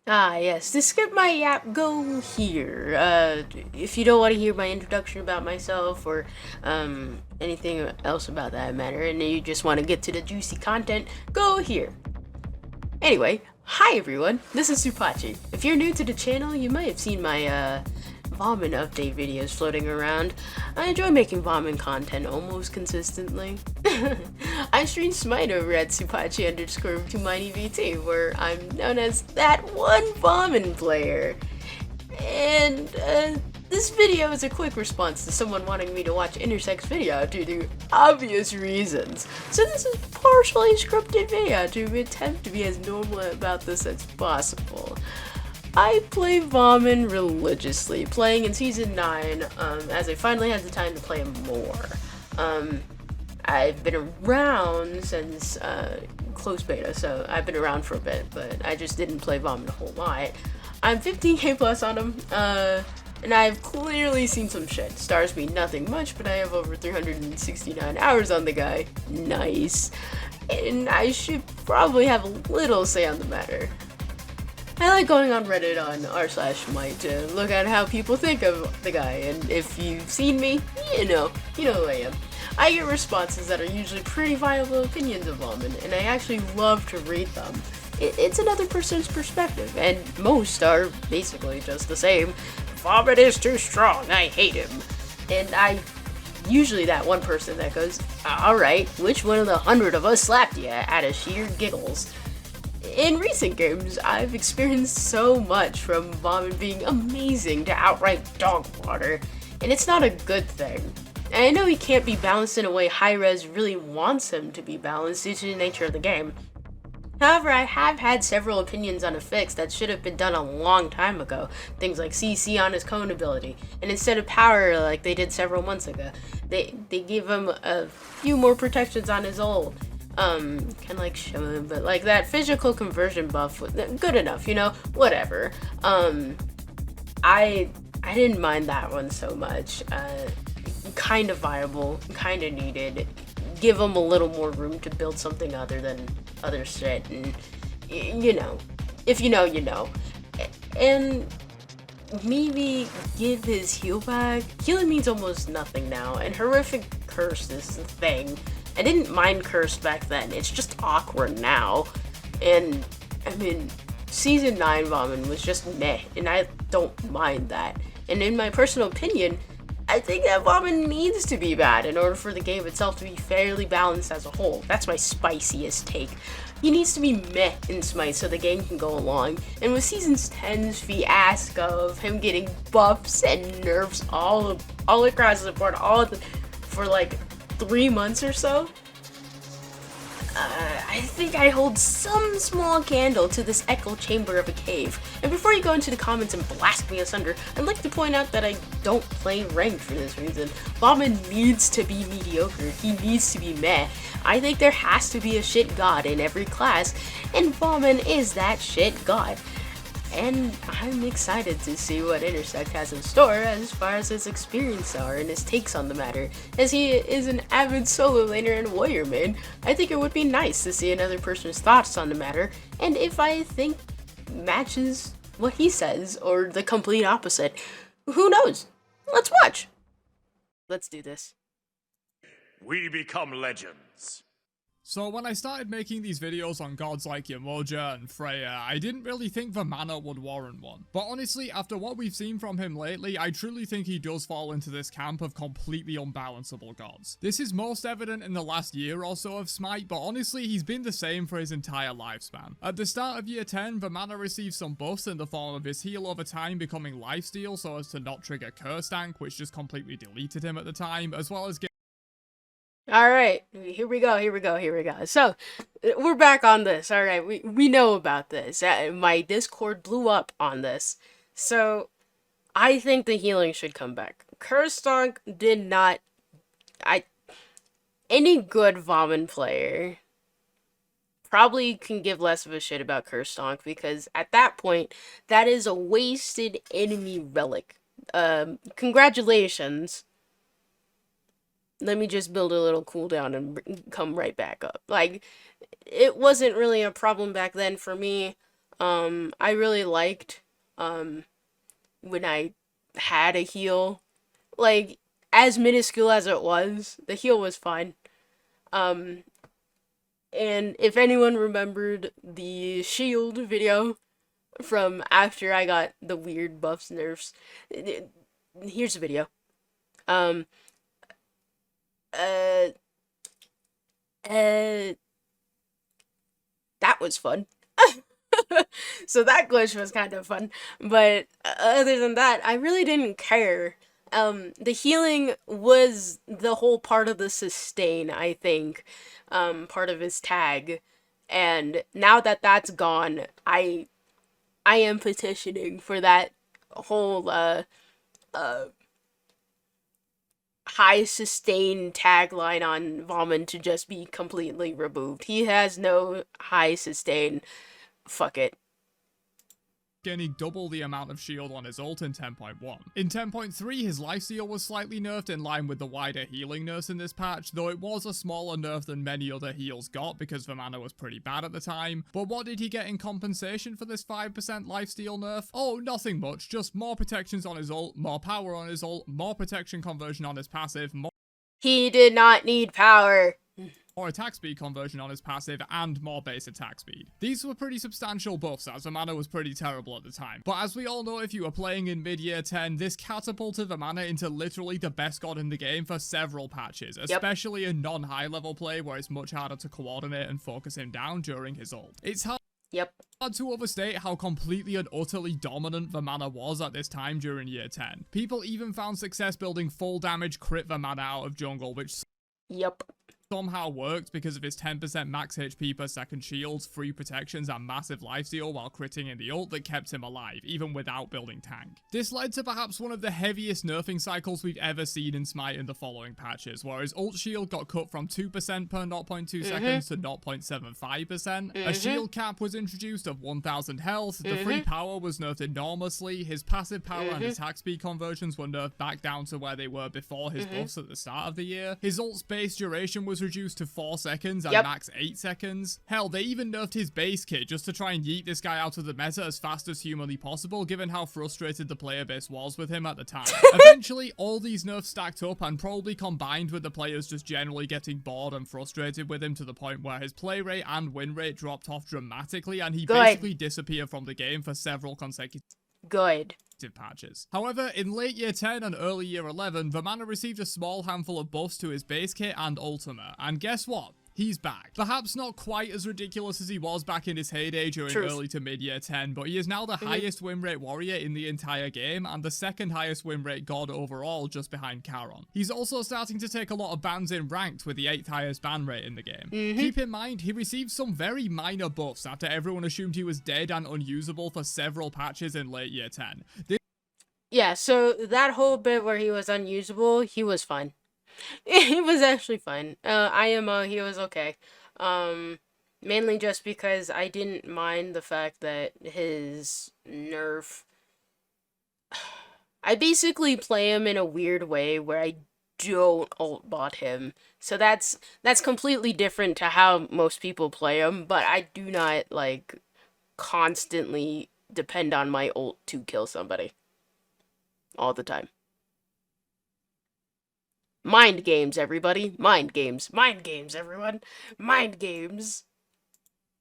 Ah, yes. To skip my yap, go here. If you don't want to hear my introduction about myself or anything else about that matter, and you just want to get to the juicy content, go here. Anyway, hi everyone. This is Supachi. If you're new to the channel, you might have seen my Vomit update videos floating around. I enjoy making Vomit content almost consistently. I stream Smite over at Supachi underscore 2mineyVT, where I'm known as that one Vomit player. And this video is a quick response to someone wanting me to watch Intersect's video due to obvious reasons. So this is partially scripted video to attempt to be as normal about this as possible. I play Vomit religiously, playing in Season 9 as I finally had the time to play more. I've been around since close beta, so I've been around for a bit, but I just didn't play Vomit a whole lot. I'm 15k plus on him, and I've clearly seen some shit. Stars mean nothing much, but I have over 369 hours on the guy. Nice. And I should probably have a little say on the matter. I like going on Reddit on r/Might to look at how people think of the guy, and if you've seen me, you know who I am. I get responses that are usually pretty viable opinions of Vomit, and I actually love to read them. It's another person's perspective, and most are basically just the same. Vomit is too strong, I hate him. And I usually that one person that goes, alright, which one of the 100 of us slapped you out of sheer giggles? In recent games, I've experienced so much from Vomit being amazing to outright dog water, and it's not a good thing. And I know he can't be balanced in a way Hi-Rez really wants him to be balanced due to the nature of the game. However, I have had several opinions on a fix that should have been done a long time ago. Things like CC on his cone ability, and instead of power like they did several months ago, they give him a few more protections on his ult. Kind of like Shimon, but like that physical conversion buff, good enough, whatever. I didn't mind that one so much. Kind of viable, kind of needed. Give them a little more room to build something other than other shit, and if you know, you know. And maybe give his heal back. Healing means almost nothing now, and horrific curse is the thing. I didn't mind curse back then. It's just awkward now, and I mean, season 9 Vomit was just meh, and I don't mind that. And in my personal opinion, I think that Vomit needs to be bad in order for the game itself to be fairly balanced as a whole. That's my spiciest take. He needs to be meh in Smite so the game can go along. And with Season 10's fiasco of him getting buffs and nerfs all across the board, for like 3 months or so, I think I hold some small candle to this echo chamber of a cave. And before you go into the comments and blast me asunder, I'd like to point out that I don't play ranked for this reason. Vomit needs to be mediocre. He needs to be meh. I think there has to be a shit god in every class, and Vomit is that shit god. And I'm excited to see what Intersect has in store as far as his experience are and his takes on the matter. As he is an avid solo laner and warrior main, I think it would be nice to see another person's thoughts on the matter, and if I think matches what he says or the complete opposite, who knows? Let's watch. Let's do this. We become legends. So when I started making these videos on gods like Yemoja and Freya, I didn't really think the mana would warrant one. But honestly, after what we've seen from him lately, I truly think he does fall into this camp of completely unbalanceable gods. This is most evident in the last year or so of Smite, but honestly, he's been the same for his entire lifespan. At the start of year 10, the mana received some buffs in the form of his heal over time becoming lifesteal so as to not trigger Curse Tank, which just completely deleted him at the time, as well as All right, here we go. So, we're back on this. All right, we know about this. My Discord blew up on this. So, I think the healing should come back. Curse did not. Any good Vomit player probably can give less of a shit about Curse because at that point, that is a wasted enemy relic. Congratulations. Let me just build a little cooldown and come right back up. Like, it wasn't really a problem back then for me. I really liked when I had a heal. Like, as minuscule as it was, the heal was fine. Um, and if anyone remembered the shield video from after I got the weird buffs nerfs, here's the video. Um, uh, that was fun. So that glitch was kind of fun, but other than that, I really didn't care. The healing was the whole part of the sustain, I think, part of his tag, and now that that's gone, I am petitioning for that whole high sustain tagline on Vaughn to just be completely removed. He has no high sustain. Fuck it. Gaining double the amount of shield on his ult in 10.1. In 10.3, his lifesteal was slightly nerfed in line with the wider healing nerfs in this patch, though it was a smaller nerf than many other heals got because the mana was pretty bad at the time. But what did he get in compensation for this 5% lifesteal nerf? Oh, nothing much, just more protections on his ult, more power on his ult, more protection conversion on his passive, more He did not need power. attack speed conversion on his passive, and more base attack speed. These were pretty substantial buffs as the mana was pretty terrible at the time. But as we all know, if you were playing in mid-year 10, this catapulted the mana into literally the best god in the game for several patches, especially in non-high level play where it's much harder to coordinate and focus him down during his ult. It's hard to overstate how completely and utterly dominant the mana was at this time during year 10. People even found success building full damage crit the mana out of jungle, which somehow worked because of his 10% max HP per second shields, free protections, and massive lifesteal while critting in the ult that kept him alive, even without building tank. This led to perhaps one of the heaviest nerfing cycles we've ever seen in Smite in the following patches, where his ult shield got cut from 2% per 0.2 seconds to 0.75%, a shield cap was introduced of 1000 health, the free power was nerfed enormously, his passive power and attack speed conversions were nerfed back down to where they were before his buffs at the start of the year, his ult's base duration was reduced to 4 seconds and max 8 seconds. Hell, they even nerfed his base kit just to try and yeet this guy out of the meta as fast as humanly possible, given how frustrated the player base was with him at the time. Eventually, all these nerfs stacked up and probably combined with the players just generally getting bored and frustrated with him to the point where his play rate and win rate dropped off dramatically and he basically disappeared from the game for several consecutive patches. However, in late year 10 and early year 11, the mana received a small handful of buffs to his base kit and ultimate, and guess what? He's back. Perhaps not quite as ridiculous as he was back in his heyday during early to mid-year 10, but he is now the highest win rate warrior in the entire game, and the second highest win rate god overall, just behind Charon. He's also starting to take a lot of bans in ranked with the 8th highest ban rate in the game. Keep in mind, he received some very minor buffs after everyone assumed he was dead and unusable for several patches in late year 10. Yeah, so that whole bit where he was unusable, he was fine. He was actually fine. IMO, he was okay. Mainly just because I didn't mind the fact that his nerf... I basically play him in a weird way where I don't ult bot him. So that's completely different to how most people play him, but I do not, like, constantly depend on my ult to kill somebody. All the time. Mind games, everybody. Mind games. Mind games, everyone. Mind games.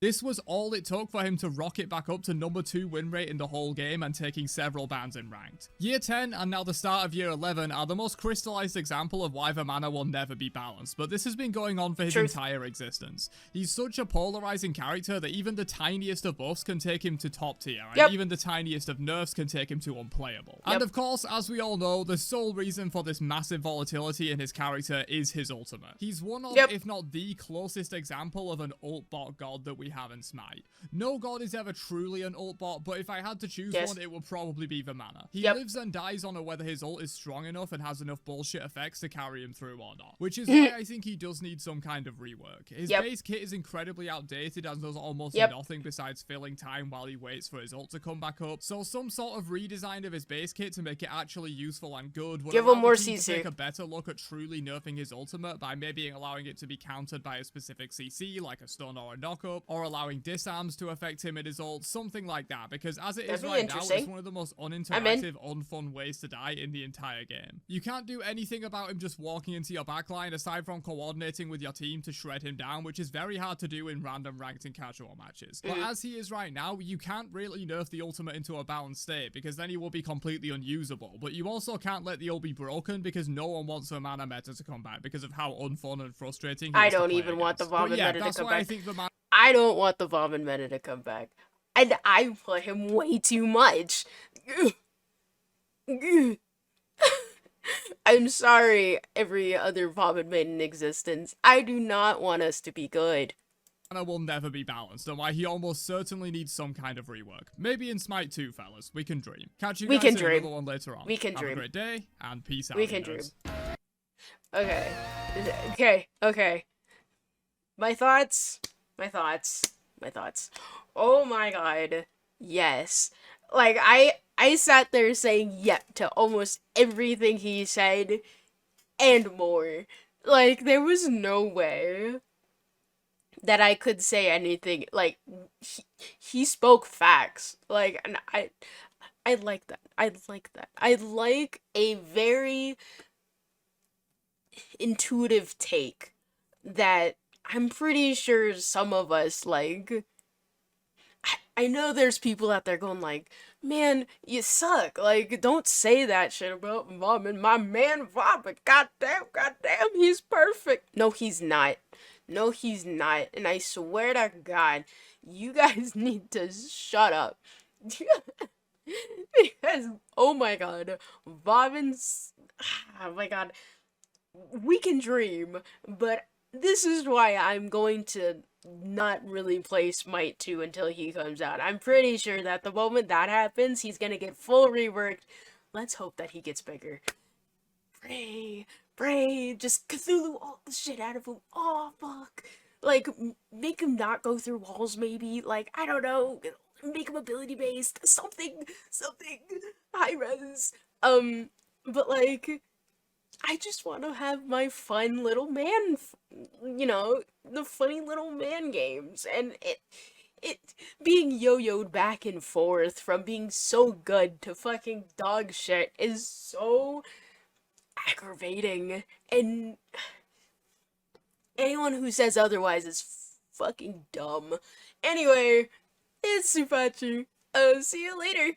This was all it took for him to rocket back up to number 2 win rate in the whole game and taking several bans in ranked. Year 10 and now the start of year 11 are the most crystallized example of why the mana will never be balanced, but this has been going on for his entire existence. He's such a polarizing character that even the tiniest of buffs can take him to top tier, and even the tiniest of nerfs can take him to unplayable. And of course, as we all know, the sole reason for this massive volatility in his character is his ultimate. He's one of, if not the closest example of an ult bot god that we have in Smite. No god is ever truly an ult bot, but if I had to choose one, it would probably be the mana. He lives and dies on whether his ult is strong enough and has enough bullshit effects to carry him through or not, which is why I think he does need some kind of rework. His base kit is incredibly outdated and does almost nothing besides filling time while he waits for his ult to come back up, so some sort of redesign of his base kit to make it actually useful and good would allow the team to take a better look at truly nerfing his ultimate by maybe allowing it to be countered by a specific CC like a stun or a knockup, or or allowing disarms to affect him in his ult, something like that, because as it is That'd be right now, interesting. it's one of the most uninteractive, unfun ways to die in the entire game. You can't do anything about him just walking into your backline aside from coordinating with your team to shred him down, which is very hard to do in random ranked and casual matches. But as he is right now, you can't really nerf the ultimate into a balanced state, because then he will be completely unusable, but you also can't let the ult be broken, because no one wants the mana meta to come back because of how unfun and frustrating he I is to don't play even want the against. But Vomit yeah, meta to that's come why I back. think the mana I don't want the Vomit meta to come back. And I put him way too much. I'm sorry, every other Vomit meta in existence. I do not want us to be good. will never be balanced, and why he almost certainly needs some kind of rework. Maybe in Smite 2, fellas. We can dream. Catch you We guys can in dream. another one later on. We can Have dream. a great day, and peace out. We can nerds. dream. Okay. My thoughts. Oh my god. Yes. Like, I sat there saying yep to almost everything he said, and more. Like, there was no way that I could say anything. Like, he spoke facts. Like, and I like that. I like a very intuitive take that I'm pretty sure some of us, like, I know there's people out there going like, man, you suck. Like, don't say that shit about Mom and my man Vomit. Goddamn, he's perfect. No, he's not. And I swear to God, you guys need to shut up. Because, oh my god, Vomit's, oh my god, we can dream, but this is why I'm going to not really play Smite 2 until he comes out. I'm pretty sure that the moment that happens, he's gonna get full reworked. Let's hope that he gets bigger. Pray, just Cthulhu all the shit out of him. Oh, fuck. Like, make him not go through walls, maybe. Like, I don't know. Make him ability-based. Something high res. But, like, I just want to have my fun little man, the funny little man games, and it being yo-yoed back and forth from being so good to fucking dog shit is so aggravating, and anyone who says otherwise is fucking dumb. Anyway, it's Supachi. See you later.